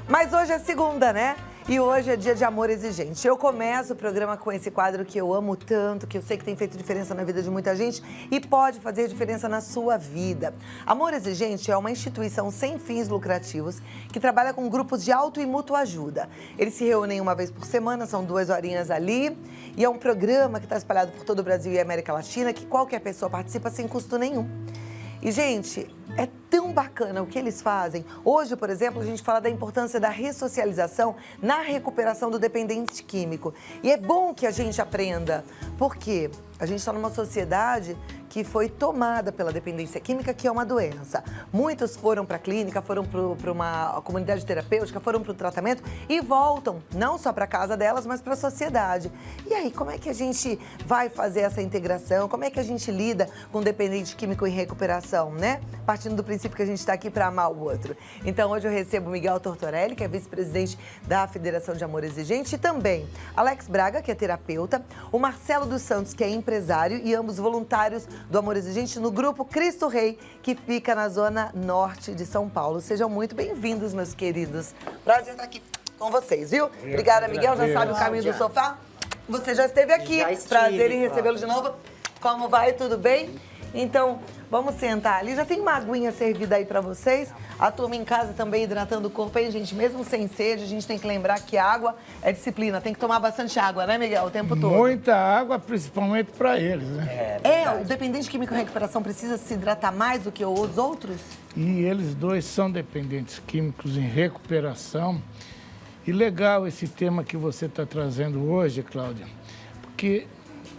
Mas hoje é segunda, né? E hoje é dia de amor exigente. Eu começo o programa com esse quadro que eu amo tanto, que eu sei que tem feito diferença na vida de muita gente e pode fazer diferença na sua vida. Amor Exigente é uma instituição sem fins lucrativos que trabalha com grupos de auto e mútua ajuda. Eles se reúnem uma vez por semana, são 2 horinhas ali, e é um programa que está espalhado por todo o Brasil e América Latina, que qualquer pessoa participa sem custo nenhum. E, gente, é tão bacana o que eles fazem. Hoje, por exemplo, a gente fala da importância da ressocialização na recuperação do dependente químico. E é bom que a gente aprenda, porque a gente está numa sociedade que foi tomada pela dependência química, que é uma doença. Muitos foram para a clínica, foram para uma comunidade terapêutica, foram para o tratamento e voltam, não só para casa delas, mas para a sociedade. E aí, como é que a gente vai fazer essa integração? Como é que a gente lida com dependente químico em recuperação, né? Partindo do princípio que a gente está aqui para amar o outro. Então, hoje eu recebo o Miguel Tortorelli, que é vice-presidente da Federação de Amor Exigente, e também Alex Braga, que é terapeuta, o Marcelo dos Santos, que é empresário, e ambos voluntários do Amor Exigente no grupo Cristo Rei, que fica na zona norte de São Paulo. Sejam muito bem-vindos, meus queridos. Prazer estar aqui com vocês, viu? Obrigada, Miguel. Já sabe o caminho do sofá? Você já esteve aqui. Já estive, prazer em recebê-lo de novo. Como vai? Tudo bem? Então, vamos sentar ali. Já tem uma aguinha servida aí pra vocês. A turma em casa também hidratando o corpo aí, gente. Mesmo sem sede, a gente tem que lembrar que água é disciplina. Tem que tomar bastante água, né, Miguel? O tempo todo. Muita água, principalmente para eles, né? O dependente químico em recuperação precisa se hidratar mais do que os outros? E eles dois são dependentes químicos em recuperação. E legal esse tema que você está trazendo hoje, Cláudia, porque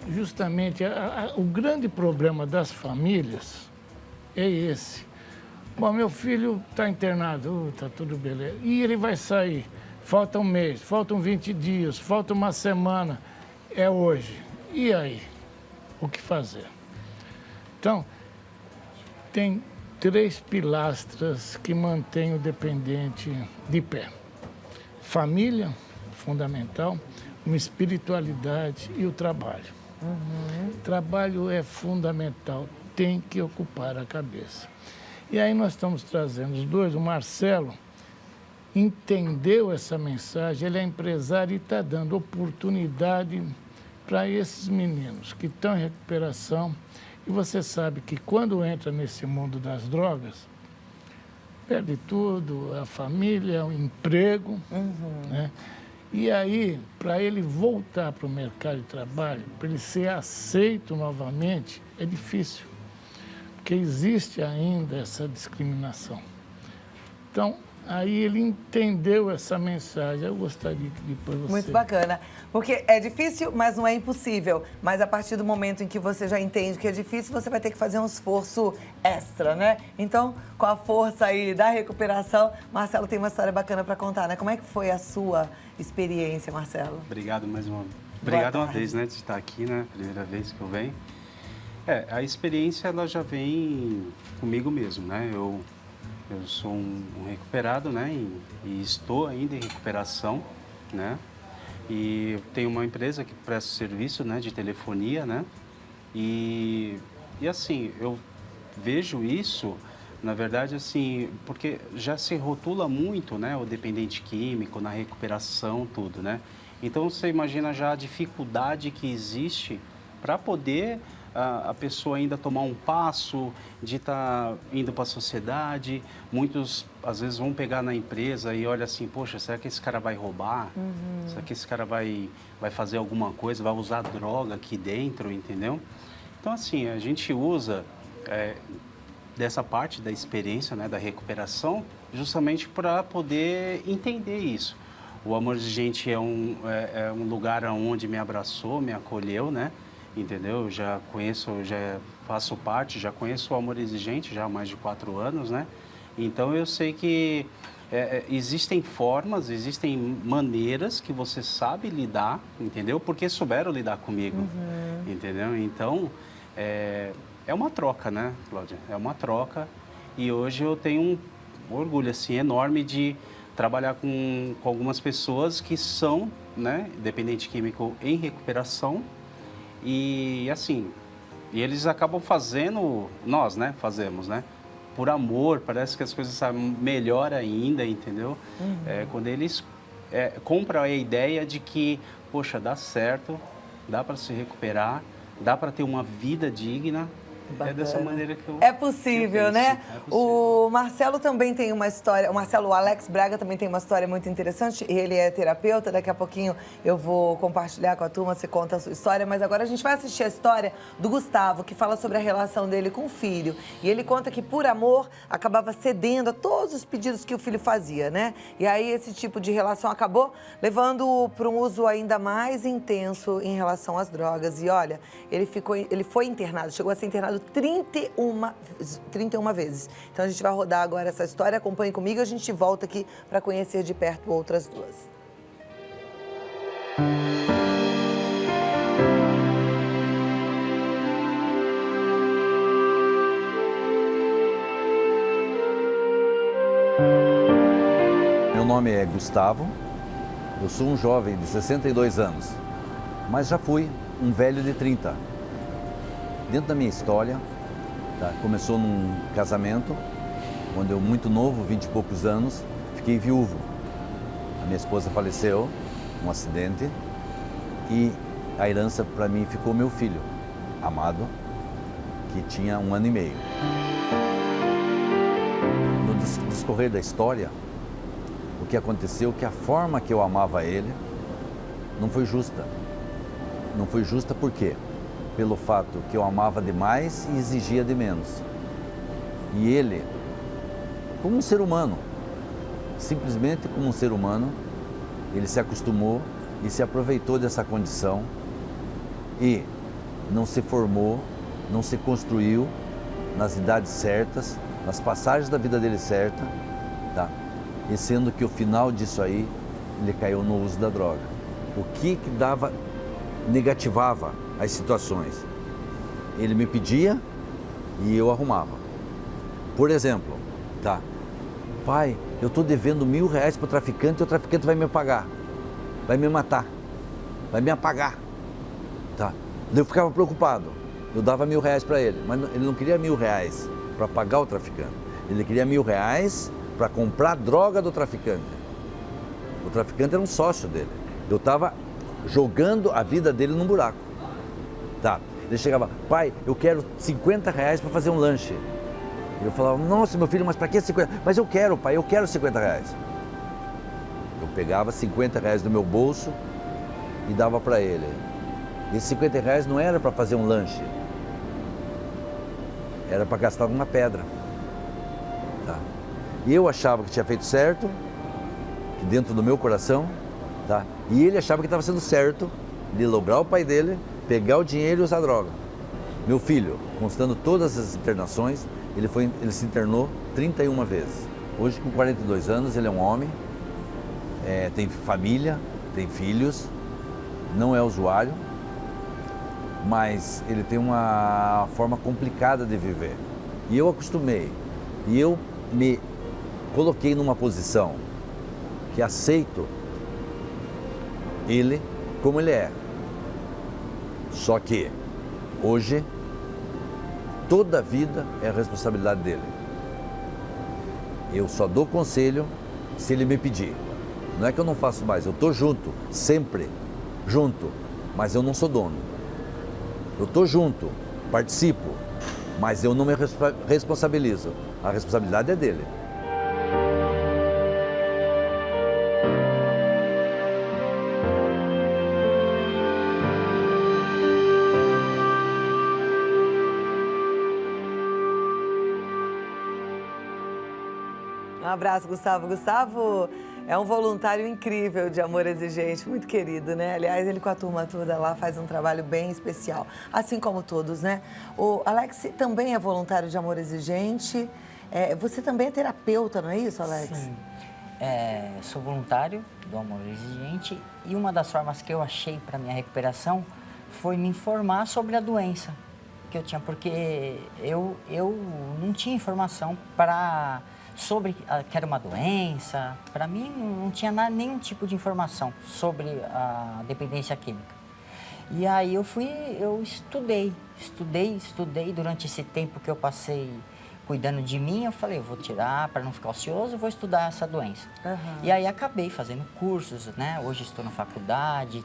justamente o grande problema das famílias é esse. Bom, meu filho está internado, está tudo beleza. E ele vai sair. Falta um mês, faltam 20 dias, falta uma semana. É hoje. E aí? O que fazer? Então, tem 3 pilastras que mantêm o dependente de pé. Família, fundamental, uma espiritualidade e o trabalho. Trabalho é fundamental, tem que ocupar a cabeça. E aí nós estamos trazendo os dois, o Marcelo entendeu essa mensagem, ele é empresário e está dando oportunidade para esses meninos que estão em recuperação. E você sabe que quando entra nesse mundo das drogas, perde tudo, a família, o emprego, né? E aí, para ele voltar para o mercado de trabalho, para ele ser aceito novamente, é difícil, porque existe ainda essa discriminação. Então, aí ele entendeu essa mensagem. Eu gostaria que depois você... Muito bacana. Porque é difícil, mas não é impossível. Mas a partir do momento em que você já entende que é difícil, você vai ter que fazer um esforço extra, né? Então, com a força aí da recuperação, Marcelo tem uma história bacana para contar, né? Como é que foi a sua experiência, Marcelo? Obrigado mais uma vez. Obrigado uma vez, né, de estar aqui, né? Primeira vez que eu venho. A experiência, ela já vem comigo mesmo, né? Eu sou um recuperado, né? E estou ainda em recuperação, né? E tenho uma empresa que presta serviço, né, de telefonia, né? E assim, eu vejo isso, na verdade, assim, porque já se rotula muito, né, o dependente químico na recuperação, tudo, né? Então, você imagina já a dificuldade que existe para poder a pessoa ainda tomar um passo de estar indo para a sociedade. Muitos, às vezes, vão pegar na empresa e olha assim, poxa, será que esse cara vai roubar? Será que esse cara vai fazer alguma coisa, vai usar droga aqui dentro, entendeu? Então, assim, a gente usa dessa parte da experiência, né, da recuperação, justamente para poder entender isso. O Amor Exigente é um lugar onde me abraçou, me acolheu, né? Entendeu? Já conheço, já faço parte, já conheço o Amor Exigente já há mais de 4 anos, né? Então eu sei que existem formas, existem maneiras que você sabe lidar, entendeu? Porque souberam lidar comigo, entendeu? Então é uma troca, né, Cláudia? É uma troca e hoje eu tenho um orgulho assim enorme de trabalhar com algumas pessoas que são, né, dependente químico em recuperação. E assim, e eles acabam fazendo, nós, né, fazemos, né, por amor, parece que as coisas saem melhor ainda, entendeu? Quando eles compram a ideia de que, poxa, dá certo, dá para se recuperar, dá para ter uma vida digna. Bacana. É dessa maneira que eu É possível, eu né? penso. O Marcelo também tem uma história, o Alex Braga também tem uma história muito interessante. Ele é terapeuta, daqui a pouquinho eu vou compartilhar com a turma, você conta a sua história, mas agora a gente vai assistir a história do Gustavo, que fala sobre a relação dele com o filho. E ele conta que, por amor, acabava cedendo a todos os pedidos que o filho fazia, né? E aí esse tipo de relação acabou levando para um uso ainda mais intenso em relação às drogas. E olha, ele foi internado, chegou a ser internado 31 vezes. Então a gente vai rodar agora essa história, acompanhe comigo e a gente volta aqui para conhecer de perto outras duas. Meu nome é Gustavo, eu sou um jovem de 62 anos, mas já fui um velho de 30. Dentro da minha história, começou num casamento, quando eu, muito novo, 20 e poucos anos, fiquei viúvo. A minha esposa faleceu, um acidente, e a herança para mim ficou meu filho, Amado, que tinha 1 ano e meio. No discorrer da história, o que aconteceu é que a forma que eu amava ele não foi justa. Não foi justa por quê? Pelo fato que eu amava demais e exigia de menos. E ele, como um ser humano, simplesmente como um ser humano, ele se acostumou e se aproveitou dessa condição e não se formou, não se construiu nas idades certas, nas passagens da vida dele certa, tá? E sendo que o final disso aí, ele caiu no uso da droga. O que negativava as situações? Ele me pedia e eu arrumava. Por exemplo, pai, eu estou devendo R$1.000 para o traficante e o traficante vai me pagar, vai me matar, vai me apagar. Eu ficava preocupado, eu dava R$1.000 para ele, mas ele não queria R$1.000 para pagar o traficante, ele queria R$1.000 para comprar a droga do traficante. O traficante era um sócio dele, eu estava jogando a vida dele num buraco. Ele chegava, pai, eu quero R$50 para fazer um lanche. Eu falava, nossa, meu filho, mas para que 50? Mas eu quero, pai, eu quero R$50. Eu pegava R$50 do meu bolso e dava para ele. Esses R$50 não era para fazer um lanche, era para gastar uma pedra. E eu achava que tinha feito certo, que dentro do meu coração, e ele achava que estava sendo certo de lograr o pai dele, pegar o dinheiro e usar droga. Meu filho, constando todas as internações, ele se internou 31 vezes. Hoje, com 42 anos, ele é um homem, tem família, tem filhos, não é usuário, mas ele tem uma forma complicada de viver. E eu acostumei, e eu me coloquei numa posição que aceito ele como ele é. Só que hoje toda a vida é a responsabilidade dele. Eu só dou conselho se ele me pedir. Não é que eu não faço mais, eu estou junto, sempre junto, mas eu não sou dono. Eu estou junto, participo, mas eu não me responsabilizo. A responsabilidade é dele. Um abraço, Gustavo. Gustavo é um voluntário incrível de Amor Exigente, muito querido, né? Aliás, ele com a turma toda lá faz um trabalho bem especial, assim como todos, né? O Alex também é voluntário de Amor Exigente. Você também é terapeuta, não é isso, Alex? Sim. Sou voluntário do Amor Exigente e uma das formas que eu achei para minha recuperação foi me informar sobre a doença que eu tinha, porque eu não tinha informação sobre que era uma doença. Para mim não tinha nenhum tipo de informação sobre a dependência química. E aí eu estudei durante esse tempo que eu passei cuidando de mim, eu falei, eu vou tirar para não ficar ocioso, vou estudar essa doença. E aí acabei fazendo cursos, né? Hoje estou na faculdade,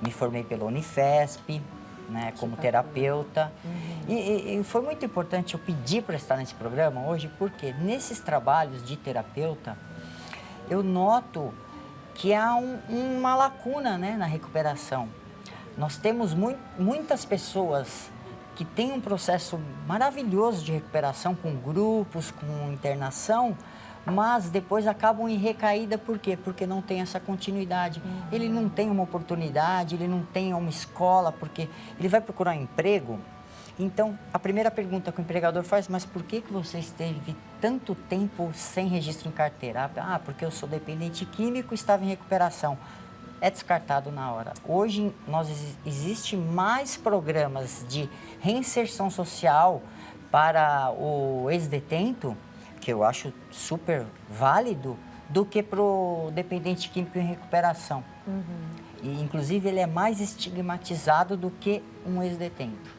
me formei pela Unifesp, né, como terapeuta. E foi muito importante eu pedir para estar nesse programa hoje, porque nesses trabalhos de terapeuta, eu noto que há uma lacuna, né, na recuperação. Nós temos muitas pessoas que têm um processo maravilhoso de recuperação com grupos, com internação, mas depois acabam em recaída, por quê? Porque não tem essa continuidade. Ele não tem uma oportunidade, ele não tem uma escola, porque ele vai procurar um emprego. Então, a primeira pergunta que o empregador faz, mas por que você esteve tanto tempo sem registro em carteira? Ah, porque eu sou dependente químico e estava em recuperação. É descartado na hora. Hoje, existem mais programas de reinserção social para o ex-detento, que eu acho super válido, do que para o dependente químico em recuperação. E, inclusive, ele é mais estigmatizado do que um ex-detento.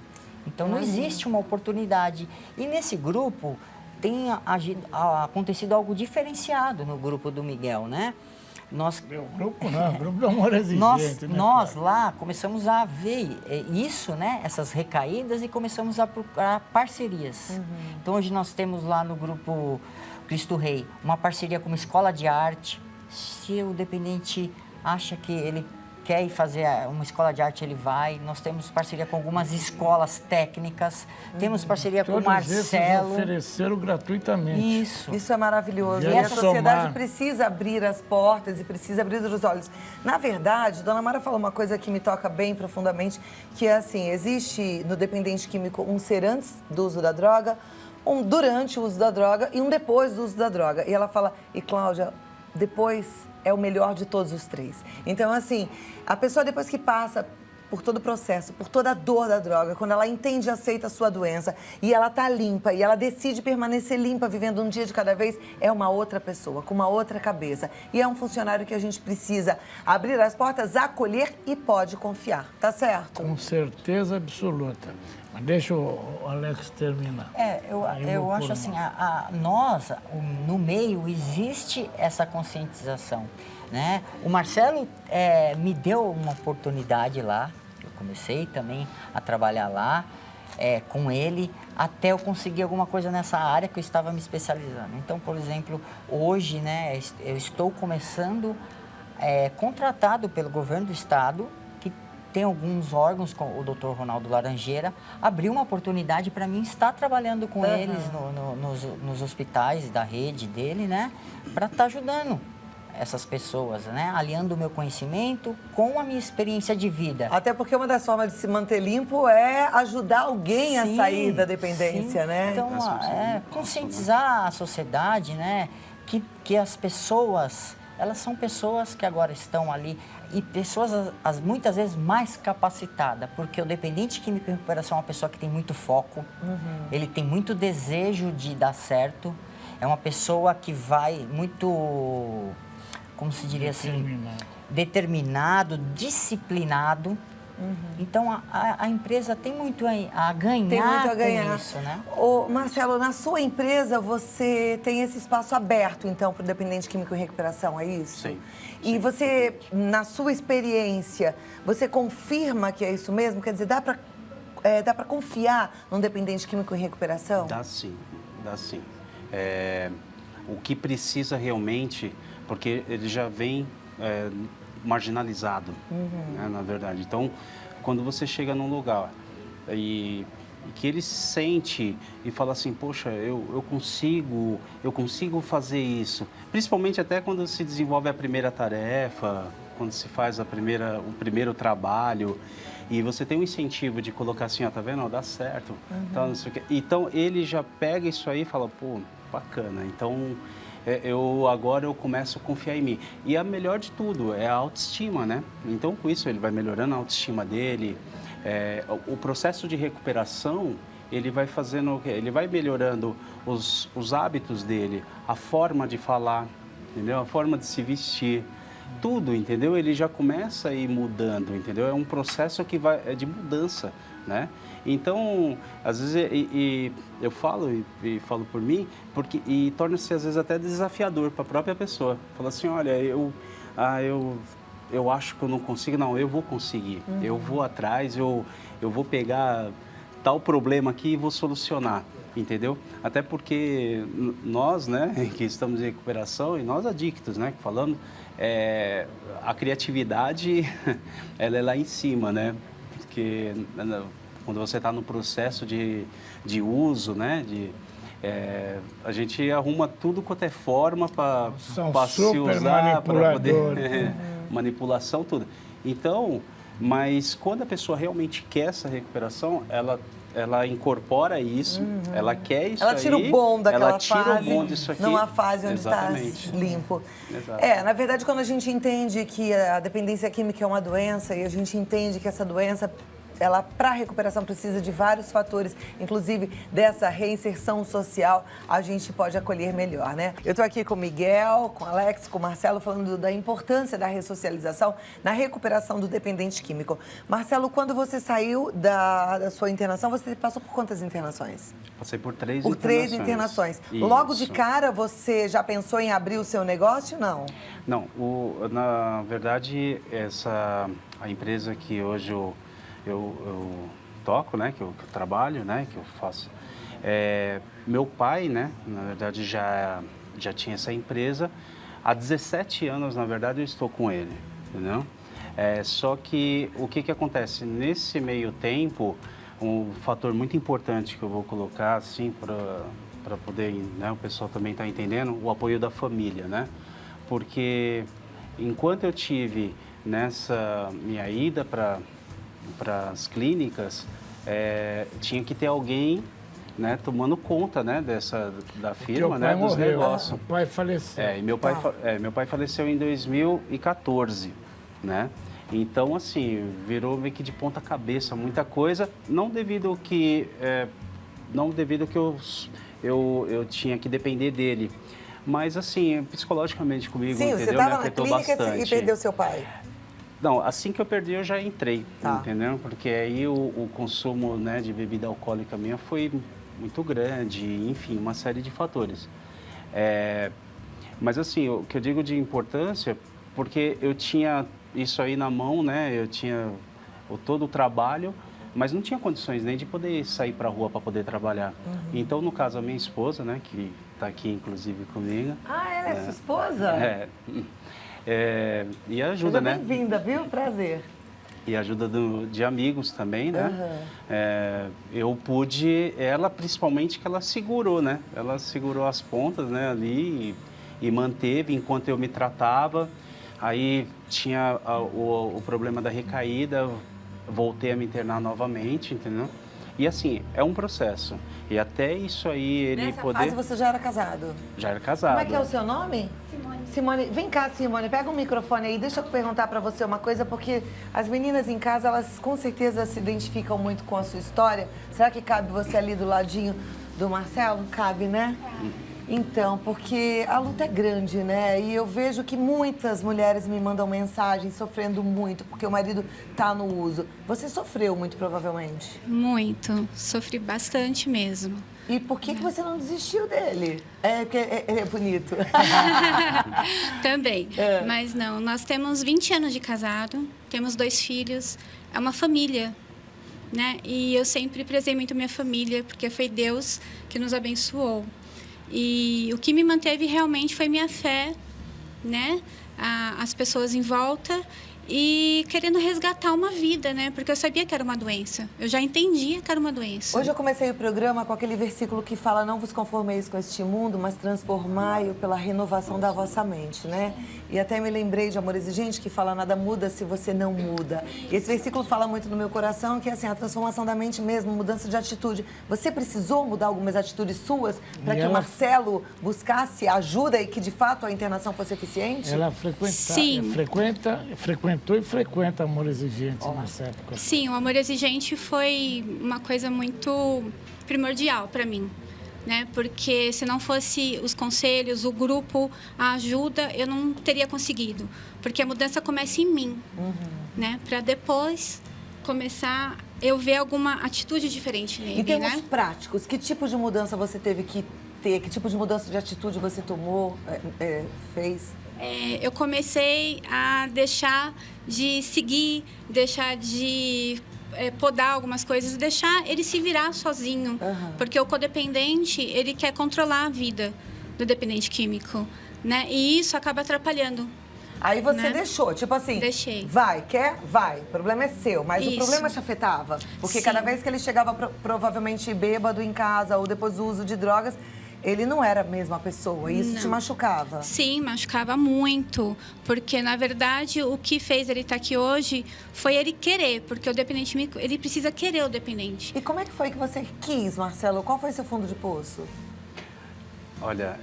Então, não existe uma oportunidade. E nesse grupo, tem acontecido algo diferenciado no grupo do Miguel, né? Meu grupo não, o grupo do Amor Exigente. Nós lá começamos a ver isso, né? Essas recaídas e começamos a procurar parcerias. Então, hoje nós temos lá no grupo Cristo Rei uma parceria com uma escola de arte. Se o dependente acha que ele quer ir fazer uma escola de arte, ele vai. Nós temos parceria com algumas escolas técnicas, temos parceria com o Marcelo. Ofereceram gratuitamente. Isso é maravilhoso. E E a sociedade somar. precisa abrir as portas e precisa abrir os olhos. Na verdade, Dona Mara falou uma coisa que me toca bem profundamente, que é assim, existe no dependente químico um ser antes do uso da droga, um durante o uso da droga e um depois do uso da droga. E ela fala, e Cláudia, depois é o melhor de todos os três. Então, assim, a pessoa depois que passa por todo o processo, por toda a dor da droga, quando ela entende e aceita a sua doença e ela tá limpa e ela decide permanecer limpa, vivendo um dia de cada vez, é uma outra pessoa, com uma outra cabeça. E é um funcionário que a gente precisa abrir as portas, acolher e pode confiar, tá certo? Com certeza absoluta. Mas deixa o Alex terminar. Eu acho assim, nós, no meio, existe essa conscientização, né? O Marcelo me deu uma oportunidade lá, eu comecei também a trabalhar lá com ele, até eu conseguir alguma coisa nessa área que eu estava me especializando. Então, por exemplo, hoje, né, eu estou começando, contratado pelo governo do estado, tem alguns órgãos, com o Dr. Ronaldo Laranjeira, abriu uma oportunidade para mim estar trabalhando com eles nos hospitais da rede dele, né? Para estar ajudando essas pessoas, né? Aliando o meu conhecimento com a minha experiência de vida. Até porque uma das formas de se manter limpo é ajudar alguém a sair da dependência, né? Então, conscientizar a sociedade, né? Que as pessoas, elas são pessoas que agora estão ali e pessoas, muitas vezes, mais capacitadas, porque o dependente químico em recuperação é uma pessoa que tem muito foco, ele tem muito desejo de dar certo, é uma pessoa que vai muito, como se diria assim, determinado, disciplinado. Então, a empresa tem muito a ganhar com isso, né? Ô, Marcelo, na sua empresa você tem esse espaço aberto, então, para o dependente químico em recuperação, é isso? Sim. E você, na sua experiência, você confirma que é isso mesmo? Quer dizer, dá para confiar num dependente químico em recuperação? Dá sim, dá sim. O que precisa realmente, porque ele já vem marginalizado, né, na verdade. Então, quando você chega num lugar e que ele sente e fala assim, poxa, eu consigo fazer isso, principalmente até quando se desenvolve a primeira tarefa, quando se faz o primeiro trabalho, e você tem um incentivo de colocar assim, ó, tá vendo? Ó, dá certo. Então, não sei o quê. Então, ele já pega isso aí e fala, pô, bacana. Então, agora eu começo a confiar em mim. E a melhor de tudo é a autoestima, né? Então, com isso, ele vai melhorando a autoestima dele. O processo de recuperação, ele vai fazendo o quê? Ele vai melhorando os hábitos dele, a forma de falar, entendeu? A forma de se vestir. tudo, entendeu? Ele já começa a ir mudando, entendeu? É um processo que é de mudança, né? Então, às vezes, eu falo e falo por mim, e torna-se às vezes até desafiador para a própria pessoa. Fala assim, olha, eu acho que eu não consigo, não, eu vou conseguir. Eu vou atrás, eu vou pegar tal problema aqui e vou solucionar, entendeu? Até porque nós, né, que estamos em recuperação, e nós adictos, né, falando, a criatividade, ela é lá em cima, né? Porque quando você está no processo de uso, né, a gente arruma tudo quanto é forma para se usar, para poder... manipulação, tudo. Então, mas quando a pessoa realmente quer essa recuperação, ela incorpora isso, ela quer isso aí. Ela tira o bom daquela fase, ela tira o bom disso aqui. Numa fase onde está limpo. Exato. Na verdade, quando a gente entende que a dependência química é uma doença e a gente entende que essa doença, ela, para a recuperação, precisa de vários fatores, inclusive dessa reinserção social, a gente pode acolher melhor, né? Eu estou aqui com o Miguel, com o Alex, com o Marcelo, falando da importância da ressocialização na recuperação do dependente químico. Marcelo, quando você saiu da sua internação, você passou por quantas internações? Passei por 3 internações. Por 3 internações. Isso. Logo de cara, você já pensou em abrir o seu negócio, não? Não, na verdade, a empresa que hoje eu toco, né, que eu trabalho, né, que eu faço. Meu pai, né, na verdade, já tinha essa empresa. Há 17 anos, na verdade, eu estou com ele, entendeu? Só que o que acontece? Nesse meio tempo, um fator muito importante que eu vou colocar, assim, para poder, né, o pessoal também está entendendo, o apoio da família, né? Porque enquanto eu tive nessa minha ida para as clínicas, tinha que ter alguém, né, tomando conta, né, da firma, né, dos negócios. O pai faleceu. E meu pai faleceu em 2014, né? Então, assim, virou meio que de ponta cabeça muita coisa, não devido que eu tinha que depender dele, mas assim, psicologicamente comigo, sim, entendeu? Você estava na clínica bastante. E perdeu seu pai? Não, assim que eu perdi, eu já entrei, entendeu? Porque aí o consumo, né, de bebida alcoólica minha foi muito grande, enfim, uma série de fatores. Mas assim, o que eu digo de importância, porque eu tinha isso aí na mão, né? Eu tinha todo o trabalho, mas não tinha condições nem de poder sair para a rua para poder trabalhar. Então, no caso, a minha esposa, né, que está aqui, inclusive, comigo. Ah, ela é sua esposa? E ajuda, né? Bem-vinda, viu? Prazer. E ajuda de amigos também, né? Eu pude, ela principalmente, que ela segurou, né? Ela segurou as pontas, né, ali e manteve enquanto eu me tratava. Aí tinha o problema da recaída, voltei a me internar novamente, entendeu? E assim, é um processo. E até isso aí ele Nessa poder... fase você já era casado? Já era casado. Como é que é o seu nome? Simone, vem cá, Simone, pega um microfone aí, deixa eu perguntar pra você uma coisa, porque as meninas em casa, elas com certeza se identificam muito com a sua história. Será que cabe você ali do ladinho do Marcelo? Cabe, né? Então, porque a luta é grande, né? E eu vejo que muitas mulheres me mandam mensagens sofrendo muito, porque o marido tá no uso. Você sofreu muito, provavelmente? Muito. Sofri bastante mesmo. E por que você não desistiu dele? Porque ele é bonito. Também. Mas não, nós temos 20 anos de casado, temos 2 filhos, é uma família, né? E eu sempre prezei muito minha família, porque foi Deus que nos abençoou. E o que me manteve realmente foi minha fé, né? As pessoas em volta e querendo resgatar uma vida, né? Porque eu sabia que era uma doença. Eu já entendia que era uma doença. Hoje eu comecei o programa com aquele versículo que fala: não vos conformeis com este mundo, mas transformai-o pela renovação da vossa mente, né? E até me lembrei de Amor Exigente, que fala: nada muda se você não muda. E esse versículo fala muito no meu coração, que é assim, a transformação da mente mesmo, mudança de atitude. Você precisou mudar algumas atitudes suas para que o Marcelo buscasse ajuda e que, de fato, a internação fosse eficiente? Ela Sim. frequentou e frequenta Amor Exigente nessa época. Sim, o Amor Exigente foi uma coisa muito primordial para mim, né? Porque se não fosse os conselhos, o grupo, a ajuda, eu não teria conseguido. Porque a mudança começa em mim, né? Para depois começar eu ver alguma atitude diferente nele, Em termos né? práticos, que tipo de mudança você teve que ter? Que tipo de mudança de atitude você tomou, fez? Eu comecei a deixar de seguir, deixar de podar algumas coisas, deixar ele se virar sozinho. Porque o codependente, ele quer controlar a vida do dependente químico, né? E isso acaba atrapalhando. Aí você Né? deixou, tipo assim... Deixei. Vai, quer? Vai. O problema é seu, mas o Isso. problema te afetava. Porque Sim. cada vez que ele chegava provavelmente bêbado em casa ou depois do uso de drogas, ele não era a mesma pessoa. E isso te Não. machucava. Sim, machucava muito, porque na verdade o que fez ele estar aqui hoje foi ele querer, porque o dependente químico, ele precisa querer o dependente. E como é que foi que você quis, Marcelo? Qual foi seu fundo de poço? Olha,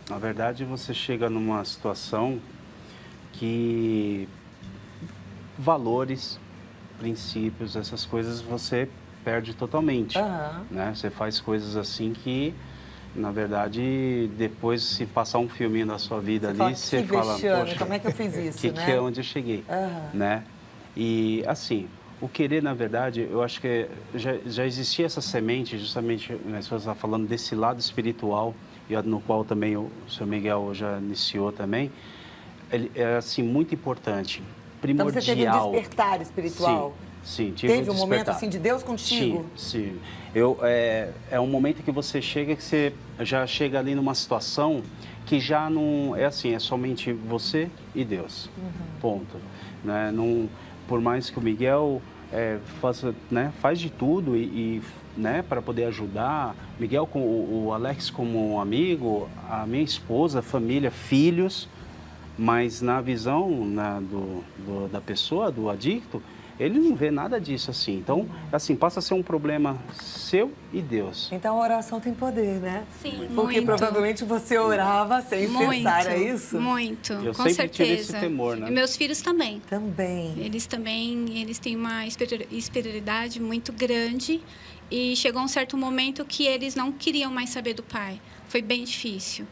na verdade você chega numa situação que valores, princípios, essas coisas você perde totalmente, né? Você faz coisas assim que, na verdade, depois se passar um filminho da sua vida ali, você fala, poxa, como é que eu fiz isso, que né? é onde eu cheguei, né? E assim, o querer, na verdade, eu acho que já existia essa semente, justamente, né, você está falando desse lado espiritual, e no qual também o Sr. Miguel já iniciou também, ele é assim muito importante, Então primordial. você teve um despertar espiritual? Sim, tive Teve um momento despertar. assim de Deus contigo? Sim. É um momento que você chega, que você já chega ali numa situação que já não é assim, é somente você e Deus. Ponto. Né? Não, por mais que o Miguel faça, né, faz de tudo né, para poder ajudar, Miguel com o Alex como um amigo, a minha esposa, família, filhos, mas na visão da pessoa, do adicto, ele não vê nada disso assim. Então, assim, passa a ser um problema seu e Deus. Então a oração tem poder, né? Sim, Porque muito. provavelmente você orava sem cessar, é isso? Muito, Eu com sempre certeza. tive esse temor, né? E meus filhos também. Também. Eles têm uma espiritualidade muito grande e chegou um certo momento que eles não queriam mais saber do pai. Foi bem difícil,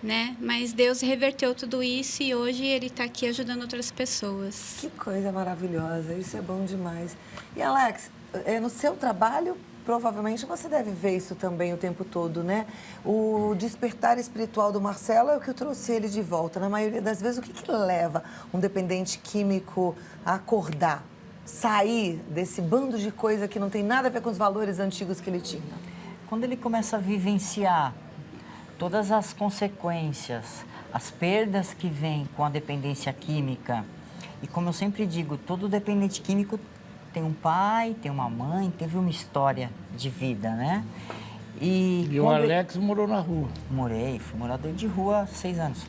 né? Mas Deus reverteu tudo isso e hoje ele está aqui ajudando outras pessoas. Que coisa maravilhosa, isso é bom demais. E Alex, no seu trabalho, provavelmente você deve ver isso também o tempo todo, né? O despertar espiritual do Marcelo é o que trouxe ele de volta. Na maioria das vezes, o que leva um dependente químico a acordar? Sair desse bando de coisa que não tem nada a ver com os valores antigos que ele tinha? Quando ele começa a vivenciar todas as consequências, as perdas que vêm com a dependência química, e como eu sempre digo, todo dependente químico tem um pai, tem uma mãe, teve uma história de vida, né? E o quando Alex morou na rua. fui morador de rua há 6 anos.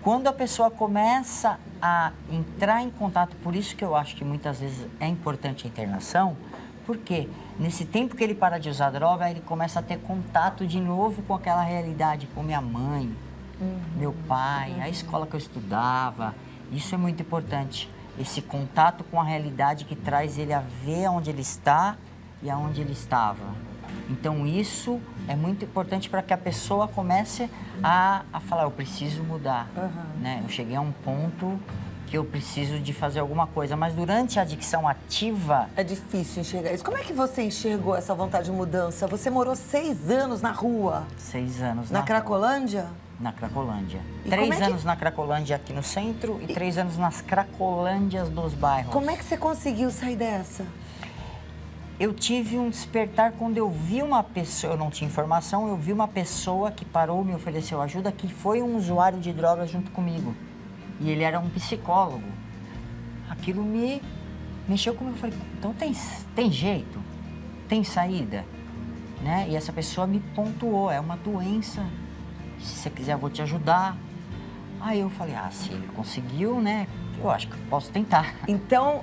Quando a pessoa começa a entrar em contato, por isso que eu acho que muitas vezes é importante a internação, porque nesse tempo que ele para de usar droga, ele começa a ter contato de novo com aquela realidade, com minha mãe, meu pai, a escola que eu estudava. Isso é muito importante, esse contato com a realidade que traz ele a ver onde ele está e aonde ele estava. Então isso é muito importante para que a pessoa comece a falar, eu preciso mudar, né? Eu cheguei a um ponto que eu preciso de fazer alguma coisa, mas durante a adicção ativa... É difícil enxergar isso. Como é que você enxergou essa vontade de mudança? Você morou 6 anos na rua. 6 anos Na rua. Cracolândia? Na Cracolândia. E 3 como é que- anos na Cracolândia aqui no centro e 3 anos nas Cracolândias dos bairros. Como é que você conseguiu sair dessa? Eu tive um despertar quando eu vi uma pessoa, eu não tinha informação, eu vi uma pessoa que parou, me ofereceu ajuda, que foi um usuário de drogas junto comigo. E ele era um psicólogo. Aquilo me mexeu comigo. Eu falei, então tem jeito, tem saída, né? E essa pessoa me pontuou, é uma doença. Se você quiser, eu vou te ajudar. Aí eu falei, se ele conseguiu, né? Eu acho que eu posso tentar. Então,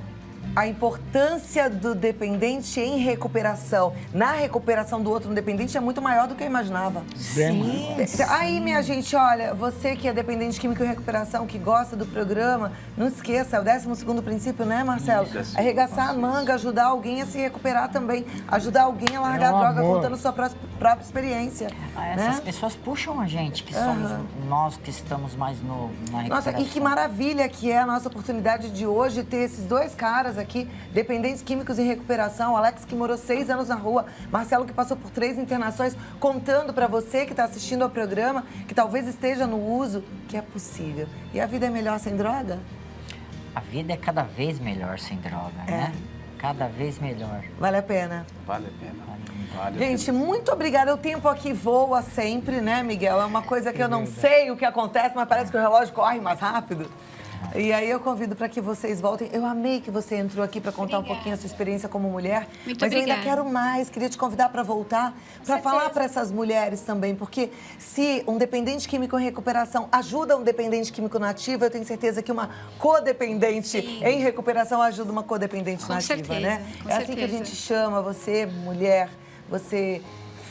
a importância do dependente em recuperação, na recuperação do outro dependente, é muito maior do que eu imaginava. Bem, Aí, minha gente, olha, você que é dependente químico em recuperação, que gosta do programa, não esqueça, é o 12º princípio, né, Marcelo? Isso, Arregaçar a manga, ajudar alguém a se recuperar também, ajudar alguém a largar a droga, amor. contando sua própria experiência. Essas né? pessoas puxam a gente, que somos nós que estamos mais na recuperação. Nossa, e que maravilha que é a nossa oportunidade de hoje ter esses dois caras aqui, dependentes químicos em recuperação. Alex, que morou 6 anos na rua, Marcelo, que passou por 3 internações, contando pra você que está assistindo ao programa, que talvez esteja no uso, que é possível. E a vida é melhor sem droga? A vida é cada vez melhor sem droga, né? Cada vez melhor. Vale a pena. Vale a pena. Vale a Gente, pena. muito obrigada. O tempo aqui voa sempre, né, Miguel? É uma coisa que eu não sei o que acontece, mas parece que o relógio corre mais rápido. E aí eu convido para que vocês voltem. Eu amei que você entrou aqui para contar um pouquinho a sua experiência como mulher. Muito mas eu ainda obrigada. quero mais. Queria te convidar para voltar, para falar para essas mulheres também. Porque se um dependente químico em recuperação ajuda um dependente químico nativo, eu tenho certeza que uma codependente em recuperação ajuda uma codependente Com nativa, certeza, né? com É assim que a certeza. gente chama você, mulher, você,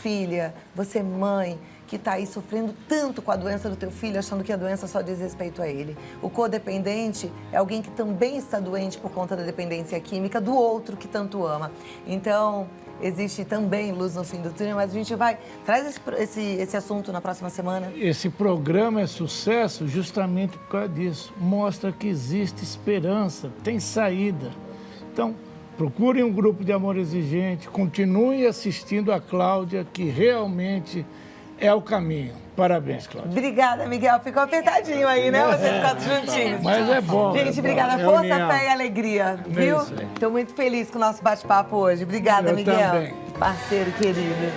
filha, você, mãe, que está aí sofrendo tanto com a doença do teu filho, achando que a doença só diz respeito a ele. O codependente é alguém que também está doente por conta da dependência química do outro que tanto ama. Então, existe também luz no fim do túnel, mas a gente vai... Traz esse assunto na próxima semana. Esse programa é sucesso justamente por causa disso. Mostra que existe esperança, tem saída. Então, procurem um grupo de amor exigente, continuem assistindo a Cláudia, que realmente é o caminho. Parabéns, Cláudia. Obrigada, Miguel. Ficou apertadinho aí, né? Vocês quatro juntinhos. Mas é bom. Gente, é obrigada. bom. Força, União. fé e alegria, viu? isso aí. Estou muito feliz com o nosso bate-papo hoje. Obrigada, Eu Miguel. também. Parceiro querido.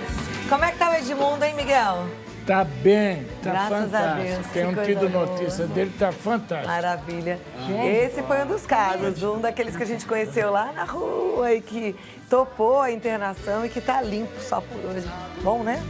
Como é que tá o Edmundo, hein, Miguel? Tá bem, tá Graças a fantástico. Deus, que Tenho coisa tido boa. notícia dele, tá fantástico. Maravilha. Esse foi um dos casos, um daqueles que a gente conheceu lá na rua e que topou a internação e que tá limpo só por hoje. Bom, né?